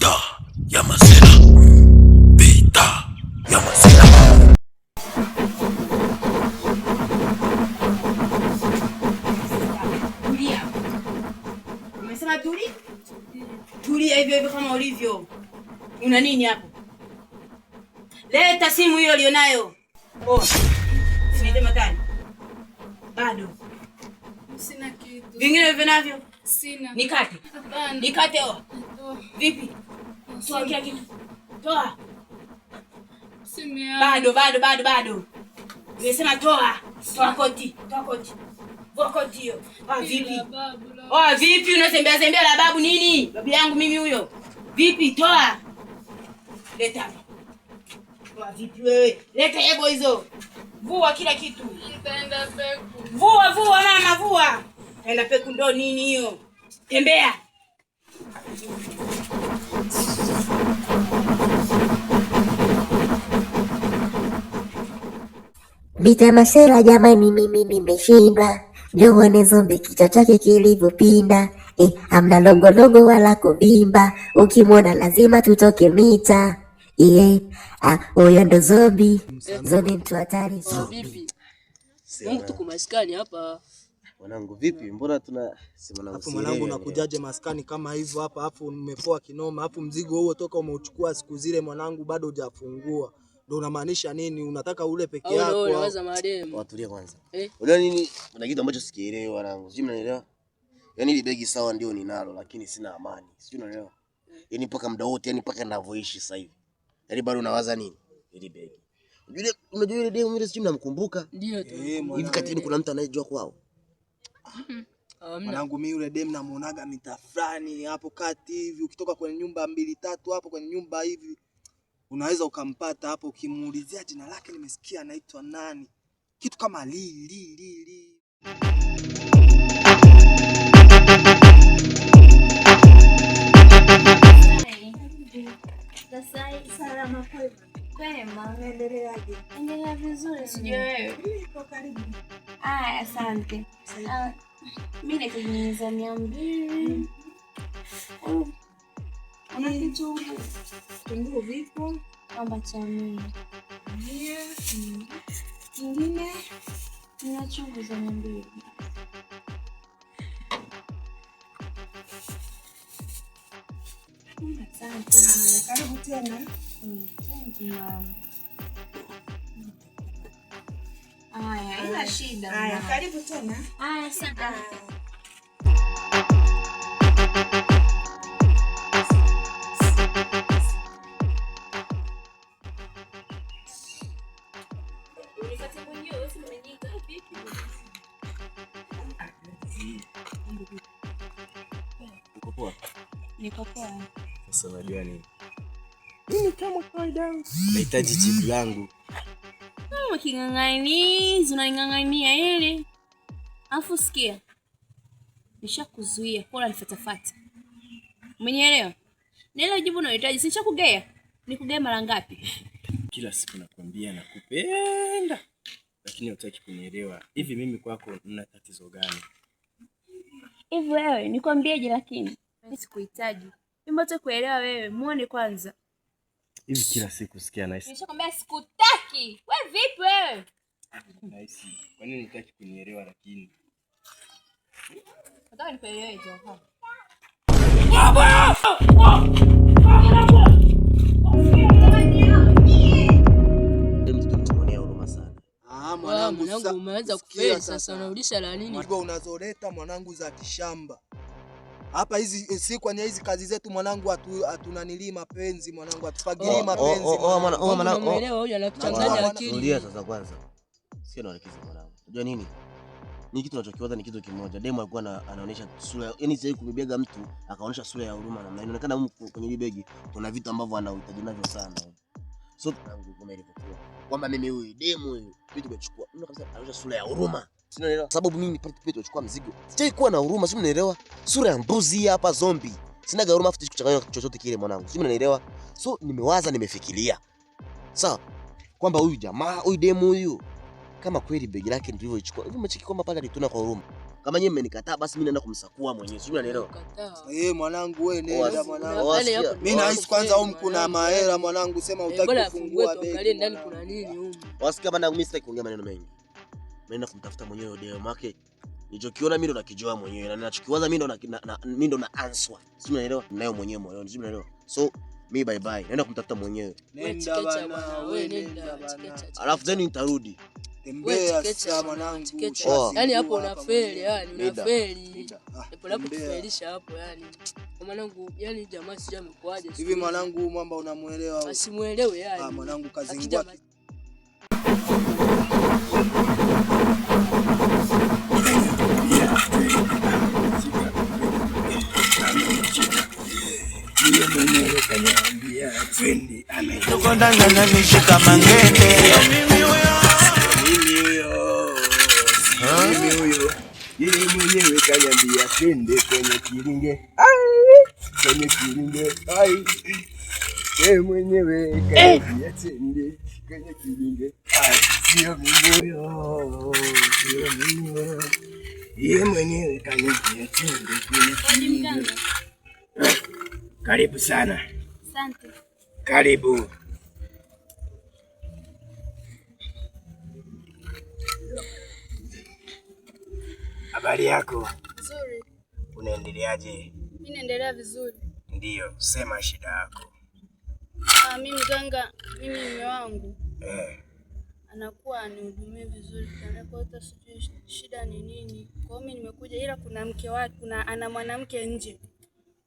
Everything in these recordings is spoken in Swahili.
Vita ya masela. Vita ya masela. Tulia. Umesema tulia? Tulia hivyo hivyo kama ulivyo. Una nini hapo? Leta simu hiyo ulionayo. Oh. Sinide matani. Bado. Sina kitu. Vingine vinavyo? Sina. Nikate. Hapana. Nikate Oh. Vipi? Toa kila kitu. Toa. Simea. Bado. Nimesema toa. Toa koti. Vua koti hiyo. Vipi? Vipi unatembea la babu nini? Babu yangu mimi huyo. Vipi toa? Leta. Vipi wewe? Leta yebo hizo. Vua kila kitu. Nitaenda peku. Vua mama vua. Enda peku ndo nini hiyo? Tembea. Vita masela jamani, mimi nimeshindwa. Jone zombi kichwa chake kilivyopinda. Hamna longolongo wala kuvimba. Ukimwona lazima tutoke mita. Huyo ndo zombi. Zombi mtu hatari. Vipi? Mungu tuko maskani hapa. Mwanangu vipi? Mbona tunasema na hapo mwanangu unakujaje maskani kama hivyo hapa, afu nimepoa kinoma, afu mzigo huo toka umeuchukua siku zile mwanangu bado hujafungua. Ndio unamaanisha nini? Unataka ule peke yako? Au unaweza madem. Watulia kwanza. Unajua nini? Kuna kitu ambacho sikielewi mwanangu. Sijui mnaelewa? Yaani ile begi sawa ndio ninalo lakini sina amani. Sijui unaelewa? Yaani mpaka muda wote, yaani mpaka ninavyoishi sasa hivi. Yaani bado unawaza nini? Ile begi. Unajua ile demu ile sijui mnamkumbuka? Ndio tu. Hivi katini kuna mtu anayejua kwao? Mwanangu mimi yule demu namuonaga mita fulani hapo kati hivi, ukitoka kwenye nyumba 2 3 hapo kwenye nyumba hivi unaweza ukampata hapo, ukimuulizia jina lake nimesikia anaitwa nani, kitu kama li. Salama kwema. Unaendeleaje? Endelea vizuri, sijui wewe. Niko karibu. Asante. Mimi natengeneza 200. Una kitu tungu vipo? Amba cha mimi. Kingine nina chungu za 200. Asante. Karibu tena. Ina shida. Karibu tena. Asante. Niko poa. Sasa unajua nini? Mimi kama kawaida nahitaji jibu langu. King'ang'anizi unaning'ang'ania ile. Afu sikia. Nishakuzuia, bora nifatafata. Umenielewa? Nilo jibu unahitaji, sichakugea. Nikugea mara ngapi? Kila siku nakwambia nakupenda. Lakini hutaki kunielewa. Hivi mimi kwako nina tatizo gani? Hivi wewe nikwambieje lakini? Mimi sikuhitaji. Mbona kuelewa wewe? Muone kwanza. Hivi kila siku sikia nice. Nishakwambia sikutaki. Wewe vipi wewe? Nice. Kwa nini hutaki kunielewa lakini? Nataka nikuelewe tu hapa. Mwanangu umeanza kufeli sasa, unarudisha la nini? Mzigo unazoleta mwanangu za kishamba. Hapa hizi si kwenye hizi kazi zetu mwanangu, hatunanilii mapenzi mwanangu, hatupagilii mapenzi. Unaelewa huyu anakuchanganya akili. Tulia sasa kwanza. Sio naelekiza mwanangu. Unajua nini? Ni kitu tunachokiwaza ni kitu kimoja. Demo alikuwa anaonyesha sura, yani sasa kumibega mtu akaonyesha sura ya huruma namna. Inaonekana kwenye ile begi kuna vitu ambavyo anahitaji navyo sana. So tangu kama ilivyokuwa kwamba mimi huyu demo huyu vitu vimechukua. Mimi kabisa anaonyesha sura ya huruma. Sinaelewa. Sababu mimi pale tuchukua mzigo. Sitaki kuwa na huruma, sio mnaelewa? Sura ya mbuzi hapa zombie. Sina huruma afuti kuchanganya chochote kile mwanangu. Sio mnaelewa? So nimewaza, nimefikiria. Sawa. Kwamba huyu jamaa, huyu demo huyu kama kweli begi lake ndivyo ichukua. Hivi umecheki kwamba pale alituna kwa huruma. Kama nyinyi mmenikataa basi mimi naenda kumsakua mwenyewe. Sio unanielewa? Mwanangu wewe nenda mwanangu. Mimi nahisi kwanza huko kuna mahela mwanangu, sema utaki kufungua begi. Angalia ndani kuna nini huko. Wasikia bana, mimi sitaki kuongea maneno mengi. Naenda kumtafuta mwenyewe demu wake. Nilichokiona mimi ndo nakijua mwenyewe na ninachokiwaza mimi ndo na answer. Sio unanielewa? Nayo mwenyewe moyoni. Sio unanielewa? So mimi bye bye. Naenda kumtafuta mwenyewe. Nenda bana, wewe nenda bana. Alafu then nitarudi. Tembea sasa mwanangu. Yaani hapo unafeli, yani unafeli. Hapo hapo kufelisha hapo yani. Kwa mwanangu, yani jamaa sija amekuaje. Hivi mwanangu mwamba unamuelewa? Asimuelewe yani. Mwanangu kazi ngwa. Tuko ndani na nishika mangende. Mimi huyo. Yeye mwenyewe kaniambia twende kwenye kilinge. Kwenye kilinge. Yeye mwenyewe kaniambia twende kwenye kilinge. Sio mimi huyo. Sio mimi huyo. Yeye mwenyewe kaniambia twende kwenye kilinge. Karibu sana. Asante. Karibu. Habari yako? Nzuri. Unaendeleaje? Mimi naendelea vizuri. Ndiyo, sema shida yako. Mimi mganga, mimi mume wangu anakuwa anihudumia vizuri sana, kwa hiyo sijui shida ni nini. Kwa hiyo mimi nimekuja, ila kuna mke wake, ana mwanamke nje.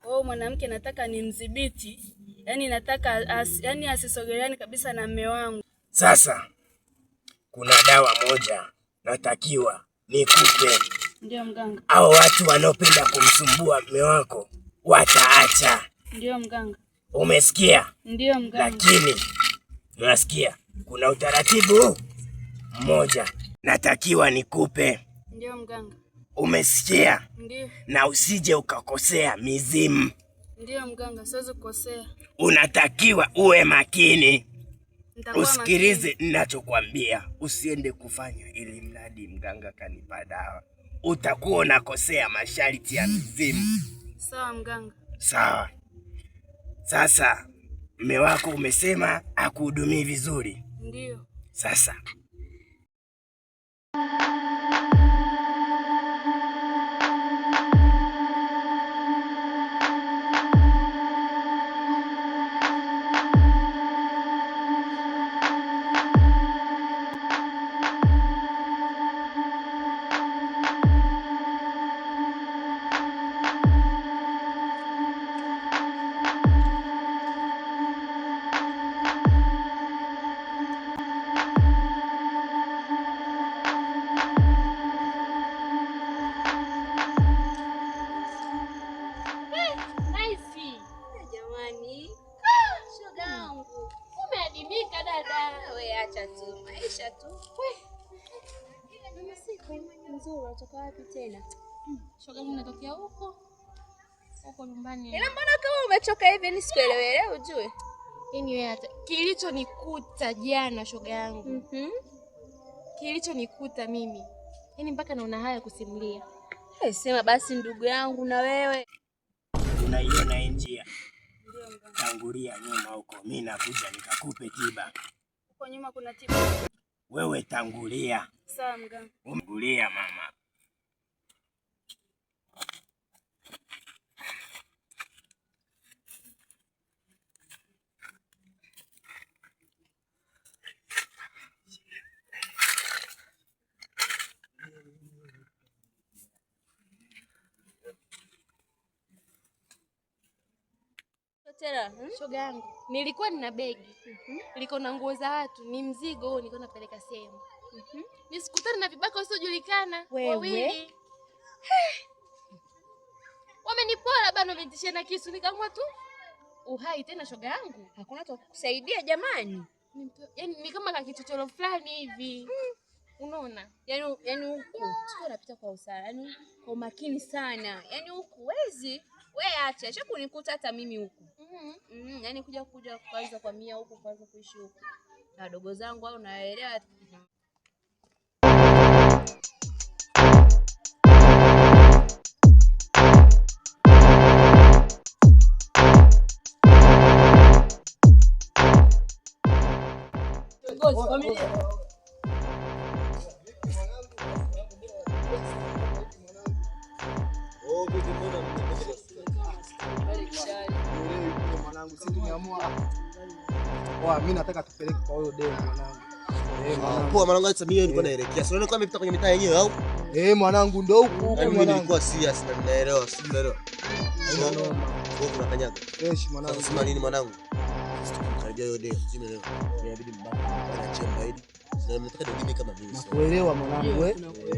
Kwa hiyo mwanamke nataka nimdhibiti, yani nataka yani asisogeleane kabisa na mume wangu. Sasa kuna dawa moja natakiwa nikupe. Ndio mganga. Hao watu wanaopenda kumsumbua mume wako wataacha. Ndio mganga. Umesikia? Ndio mganga. Lakini unasikia kuna utaratibu mmoja natakiwa nikupe. Ndio mganga. Umesikia? Ndio. Na usije ukakosea mizimu. Ndio mganga, siwezi kukosea. Unatakiwa uwe makini. Usikilize ninachokwambia. Usiende kufanya ili mradi mganga kanipa dawa. Utakuwa unakosea masharti ya mizimu. Sawa mganga. Sawa. Sasa mume wako umesema akuhudumii vizuri. Ndio. Sasa maisha tu. Mama siku nzuri, unatoka wapi tena? Shoga yangu natokea huko nyumbani. Ila mbona kama umechoka hivi? Ni sikuelewele ujue. Yaani wewe hata kilichonikuta jana shoga yangu. Kilichonikuta mimi. Yaani mpaka naona haya kusimulia. Sema basi ndugu yangu na wewe. Unaiona njia. Tangulia nyuma huko. Mimi nakuja nikakupe tiba. Huko nyuma kuna tiba. Wewe tangulia. Sawa mganga. Tangulia mama. Shoga yangu, nilikuwa nina begi. Liko na nguo za watu, ni mzigo huo nilikuwa napeleka sehemu. Nisikutane na vibaka wasiojulikana wawili. Wamenipora bana, wamenitishia na kisu, nikaamua tu uhai tena shoga yangu. Hakuna mtu kukusaidia jamani. Yaani ni kama kakichochoro fulani hivi. Unaona? Yaani huku sio napita kwa usara. Yaani kwa makini sana. Yaani huku wezi wewe acha. Acha kunikuta hata mimi huku. Yaani kuja kwanza kwa mia huku, kwanza kuishi huku. Na wadogo zangu au naelewa. boss familia. Oh, bibi mbona mwanangu si tumeamua. Mimi nataka tupeleke kwa huyo demu mwanangu. Poa mwanangu, hata mimi nilikuwa naelekea. Sio unaona kama nimepita kwenye mitaa yenyewe au? Mwanangu ndo huko mwanangu. Mimi nilikuwa serious na ninaelewa, si unaelewa. Wewe unakanyaga. Fresh mwanangu. Sema nini mwanangu? Karibia hiyo demu, si unaelewa. Inabidi mbaki na chemba hili. Sasa nataka ndio kama mimi. Nakuelewa mwanangu wewe.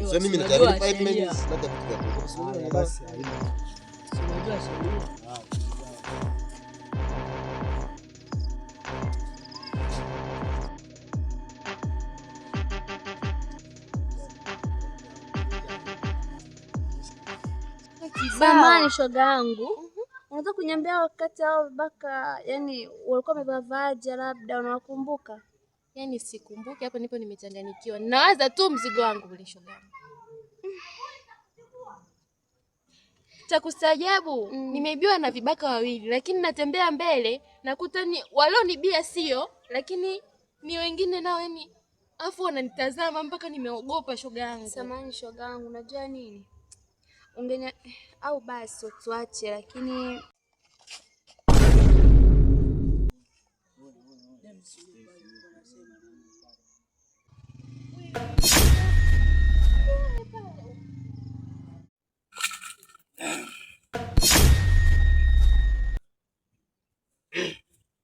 Sasa mimi nikarudi 5 minutes labda kitu gani. Basi haina. Unajua sheria. Samahani shoga yangu. Unaweza kuniambia wakati hao vibaka yani walikuwa wamevaa vaja labda unawakumbuka? Yaani sikumbuki, hapa nipo nimechanganyikiwa. Nawaza tu mzigo wangu ule shoga yangu. Cha kustaajabu, nimeibiwa na vibaka wawili, lakini natembea mbele nakuta ni walionibia sio, lakini ni wengine nao yani afu wananitazama mpaka nimeogopa shoga yangu. Samahani shoga yangu, unajua nini? Ungenya au basi tuache, lakini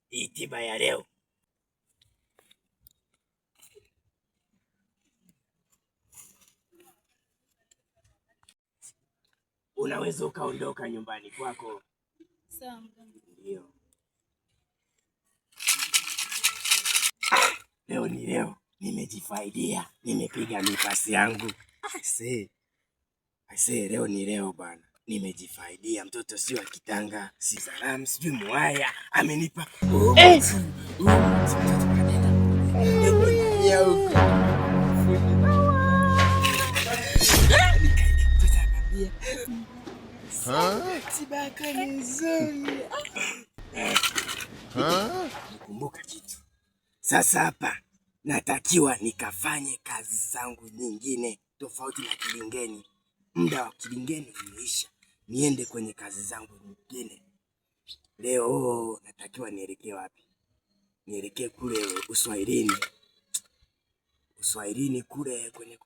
hii tiba ya leo unaweza ukaondoka nyumbani kwako. sawa. Ndio. Leo ni leo, nimejifaidia, nimepiga mipasi yangu. Aisee, leo ni leo bwana. Nimejifaidia, mtoto sio akitanga, si salamu, sijui mwaya, amenipa. Nikumbuka kitu. Sasa hapa natakiwa nikafanye kazi zangu nyingine tofauti na kilingeni. Muda wa kilingeni umeisha. Niende kwenye kazi zangu nyingine. Leo natakiwa nielekee wapi? Nielekee kule Uswahilini. Uswahilini kule kwenye